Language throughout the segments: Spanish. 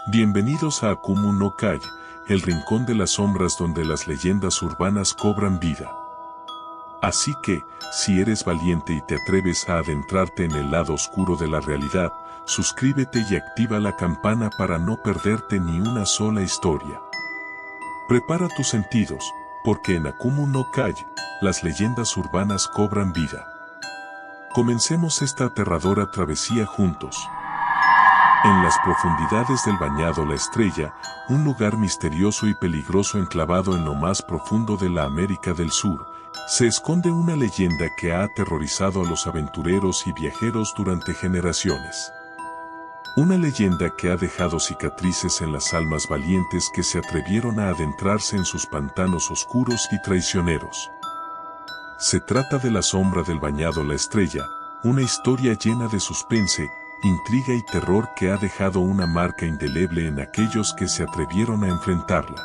Bienvenidos a Akumu no Kai, el rincón de las sombras donde las leyendas urbanas cobran vida. Así que, si eres valiente y te atreves a adentrarte en el lado oscuro de la realidad, suscríbete y activa la campana para no perderte ni una sola historia. Prepara tus sentidos, porque en Akumu no Kai, las leyendas urbanas cobran vida. Comencemos esta aterradora travesía juntos. En las profundidades del Bañado La Estrella, un lugar misterioso y peligroso enclavado en lo más profundo de la América del Sur, se esconde una leyenda que ha aterrorizado a los aventureros y viajeros durante generaciones. Una leyenda que ha dejado cicatrices en las almas valientes que se atrevieron a adentrarse en sus pantanos oscuros y traicioneros. Se trata de la sombra del Bañado La Estrella, una historia llena de suspense, intriga y terror que ha dejado una marca indeleble en aquellos que se atrevieron a enfrentarla.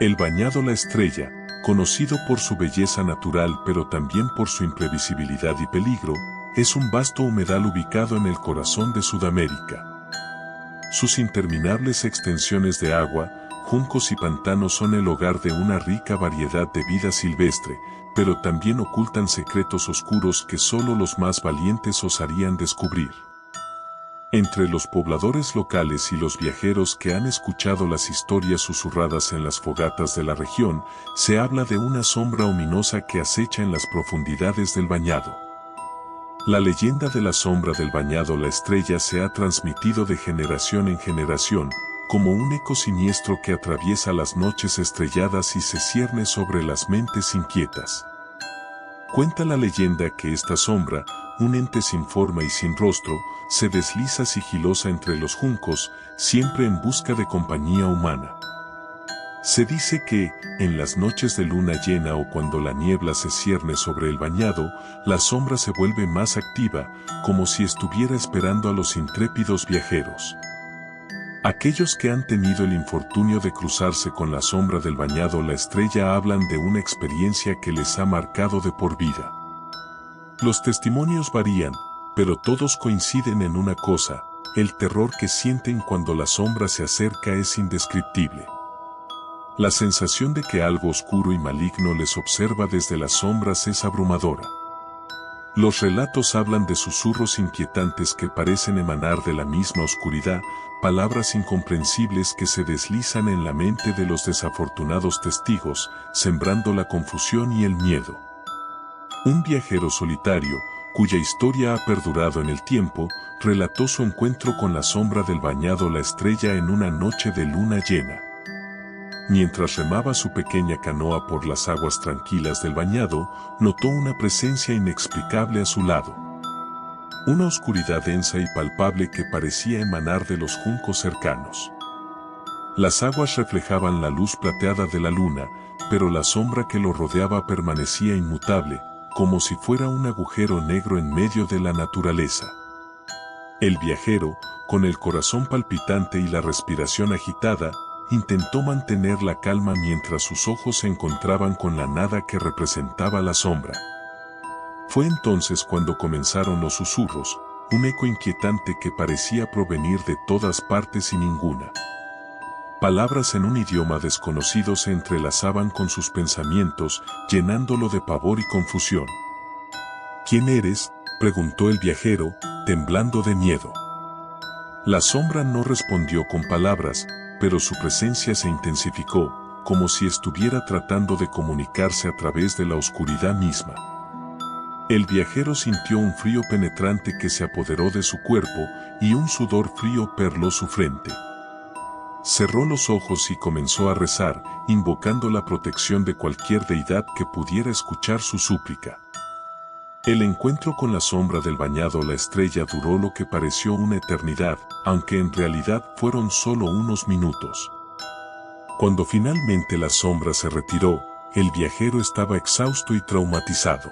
El Bañado La Estrella, conocido por su belleza natural pero también por su imprevisibilidad y peligro, es un vasto humedal ubicado en el corazón de Sudamérica. Sus interminables extensiones de agua, juncos y pantanos son el hogar de una rica variedad de vida silvestre, pero también ocultan secretos oscuros que solo los más valientes osarían descubrir. Entre los pobladores locales y los viajeros que han escuchado las historias susurradas en las fogatas de la región, se habla de una sombra ominosa que acecha en las profundidades del Bañado. La leyenda de la sombra del Bañado La Estrella se ha transmitido de generación en generación, como un eco siniestro que atraviesa las noches estrelladas y se cierne sobre las mentes inquietas. Cuenta la leyenda que esta sombra, un ente sin forma y sin rostro, se desliza sigilosa entre los juncos, siempre en busca de compañía humana. Se dice que, en las noches de luna llena o cuando la niebla se cierne sobre el bañado, la sombra se vuelve más activa, como si estuviera esperando a los intrépidos viajeros. Aquellos que han tenido el infortunio de cruzarse con la sombra del Bañado La Estrella hablan de una experiencia que les ha marcado de por vida. Los testimonios varían, pero todos coinciden en una cosa: el terror que sienten cuando la sombra se acerca es indescriptible. La sensación de que algo oscuro y maligno les observa desde las sombras es abrumadora. Los relatos hablan de susurros inquietantes que parecen emanar de la misma oscuridad, palabras incomprensibles que se deslizan en la mente de los desafortunados testigos, sembrando la confusión y el miedo. Un viajero solitario, cuya historia ha perdurado en el tiempo, relató su encuentro con la sombra del Bañado La Estrella en una noche de luna llena. Mientras remaba su pequeña canoa por las aguas tranquilas del Bañado, notó una presencia inexplicable a su lado. Una oscuridad densa y palpable que parecía emanar de los juncos cercanos. Las aguas reflejaban la luz plateada de la luna, pero la sombra que lo rodeaba permanecía inmutable, como si fuera un agujero negro en medio de la naturaleza. El viajero, con el corazón palpitante y la respiración agitada, intentó mantener la calma mientras sus ojos se encontraban con la nada que representaba la sombra. Fue entonces cuando comenzaron los susurros, un eco inquietante que parecía provenir de todas partes y ninguna. Palabras en un idioma desconocido se entrelazaban con sus pensamientos, llenándolo de pavor y confusión. ¿Quién eres?, preguntó el viajero, temblando de miedo. La sombra no respondió con palabras, pero su presencia se intensificó, como si estuviera tratando de comunicarse a través de la oscuridad misma. El viajero sintió un frío penetrante que se apoderó de su cuerpo, y un sudor frío perló su frente. Cerró los ojos y comenzó a rezar, invocando la protección de cualquier deidad que pudiera escuchar su súplica. El encuentro con la sombra del Bañado La Estrella duró lo que pareció una eternidad, aunque en realidad fueron solo unos minutos. Cuando finalmente la sombra se retiró, el viajero estaba exhausto y traumatizado.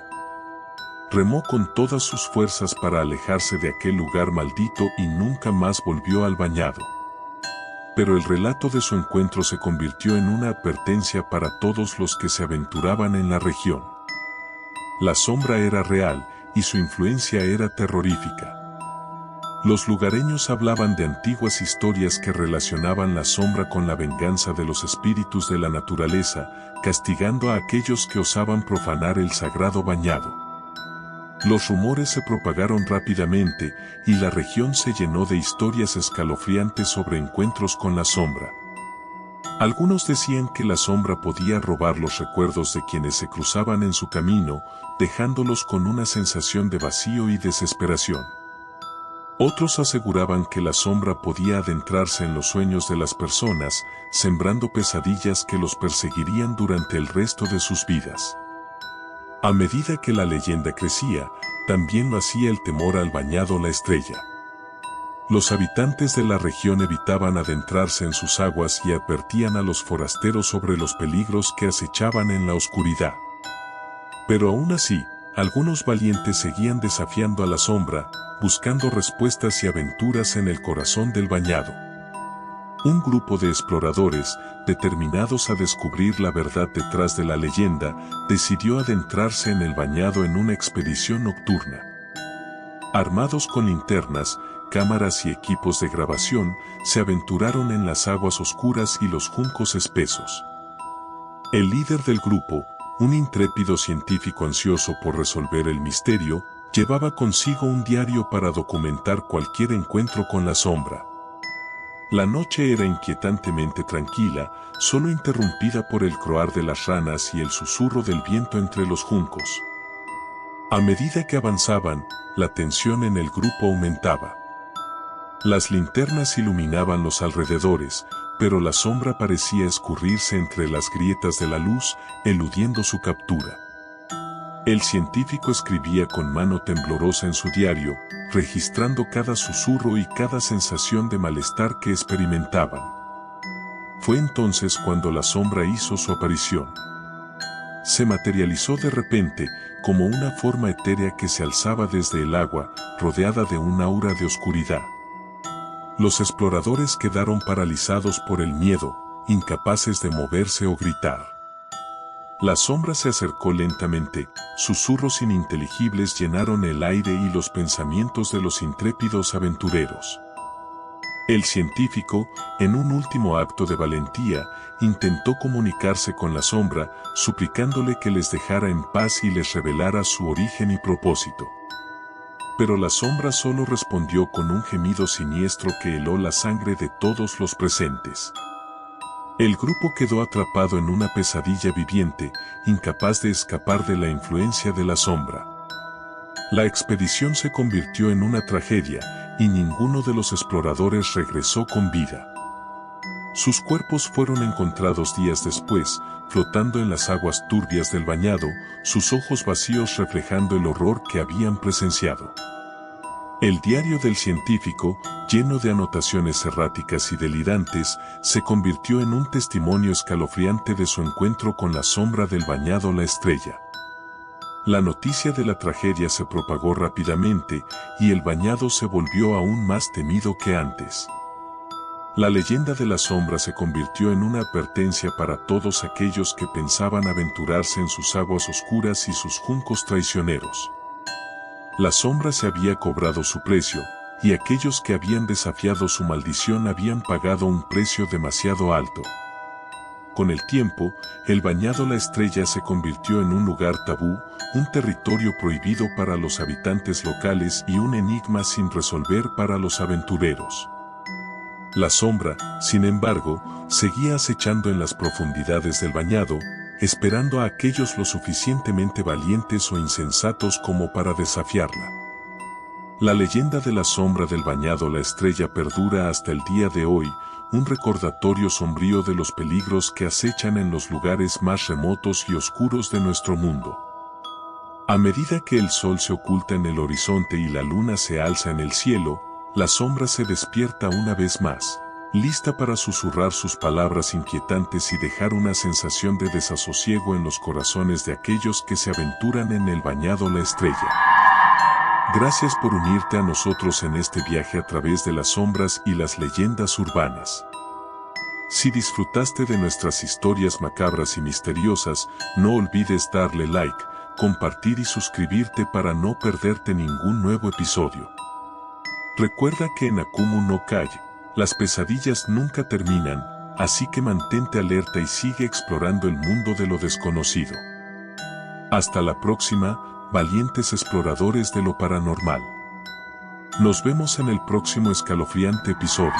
Remó con todas sus fuerzas para alejarse de aquel lugar maldito y nunca más volvió al Bañado. Pero el relato de su encuentro se convirtió en una advertencia para todos los que se aventuraban en la región. La sombra era real, y su influencia era terrorífica. Los lugareños hablaban de antiguas historias que relacionaban la sombra con la venganza de los espíritus de la naturaleza, castigando a aquellos que osaban profanar el sagrado bañado. Los rumores se propagaron rápidamente y la región se llenó de historias escalofriantes sobre encuentros con la sombra. Algunos decían que la sombra podía robar los recuerdos de quienes se cruzaban en su camino, dejándolos con una sensación de vacío y desesperación. Otros aseguraban que la sombra podía adentrarse en los sueños de las personas, sembrando pesadillas que los perseguirían durante el resto de sus vidas. A medida que la leyenda crecía, también lo hacía el temor al bañado La Estrella. Los habitantes de la región evitaban adentrarse en sus aguas y advertían a los forasteros sobre los peligros que acechaban en la oscuridad. Pero aún así, algunos valientes seguían desafiando a la sombra, buscando respuestas y aventuras en el corazón del bañado. Un grupo de exploradores, determinados a descubrir la verdad detrás de la leyenda, decidió adentrarse en el bañado en una expedición nocturna. Armados con linternas, cámaras y equipos de grabación, se aventuraron en las aguas oscuras y los juncos espesos. El líder del grupo, un intrépido científico ansioso por resolver el misterio, llevaba consigo un diario para documentar cualquier encuentro con la sombra. La noche era inquietantemente tranquila, solo interrumpida por el croar de las ranas y el susurro del viento entre los juncos. A medida que avanzaban, la tensión en el grupo aumentaba. Las linternas iluminaban los alrededores, pero la sombra parecía escurrirse entre las grietas de la luz, eludiendo su captura. El científico escribía con mano temblorosa en su diario, registrando cada susurro y cada sensación de malestar que experimentaban. Fue entonces cuando la sombra hizo su aparición. Se materializó de repente, como una forma etérea que se alzaba desde el agua, rodeada de un aura de oscuridad. Los exploradores quedaron paralizados por el miedo, incapaces de moverse o gritar. La sombra se acercó lentamente, susurros ininteligibles llenaron el aire y los pensamientos de los intrépidos aventureros. El científico, en un último acto de valentía, intentó comunicarse con la sombra, suplicándole que les dejara en paz y les revelara su origen y propósito. Pero la sombra solo respondió con un gemido siniestro que heló la sangre de todos los presentes. El grupo quedó atrapado en una pesadilla viviente, incapaz de escapar de la influencia de la sombra. La expedición se convirtió en una tragedia, y ninguno de los exploradores regresó con vida. Sus cuerpos fueron encontrados días después, flotando en las aguas turbias del bañado, sus ojos vacíos reflejando el horror que habían presenciado. El diario del científico, lleno de anotaciones erráticas y delirantes, se convirtió en un testimonio escalofriante de su encuentro con la sombra del bañado La Estrella. La noticia de la tragedia se propagó rápidamente, y el bañado se volvió aún más temido que antes. La leyenda de la sombra se convirtió en una advertencia para todos aquellos que pensaban aventurarse en sus aguas oscuras y sus juncos traicioneros. La sombra se había cobrado su precio, y aquellos que habían desafiado su maldición habían pagado un precio demasiado alto. Con el tiempo, el bañado La Estrella se convirtió en un lugar tabú, un territorio prohibido para los habitantes locales y un enigma sin resolver para los aventureros. La sombra, sin embargo, seguía acechando en las profundidades del bañado, esperando a aquellos lo suficientemente valientes o insensatos como para desafiarla. La leyenda de la sombra del bañado La Estrella perdura hasta el día de hoy, un recordatorio sombrío de los peligros que acechan en los lugares más remotos y oscuros de nuestro mundo. A medida que el sol se oculta en el horizonte y la luna se alza en el cielo, la sombra se despierta una vez más, lista para susurrar sus palabras inquietantes y dejar una sensación de desasosiego en los corazones de aquellos que se aventuran en el bañado La Estrella. Gracias por unirte a nosotros en este viaje a través de las sombras y las leyendas urbanas. Si disfrutaste de nuestras historias macabras y misteriosas, no olvides darle like, compartir y suscribirte para no perderte ningún nuevo episodio. Recuerda que en Akumu no Kai, las pesadillas nunca terminan, así que mantente alerta y sigue explorando el mundo de lo desconocido. Hasta la próxima, valientes exploradores de lo paranormal. Nos vemos en el próximo escalofriante episodio.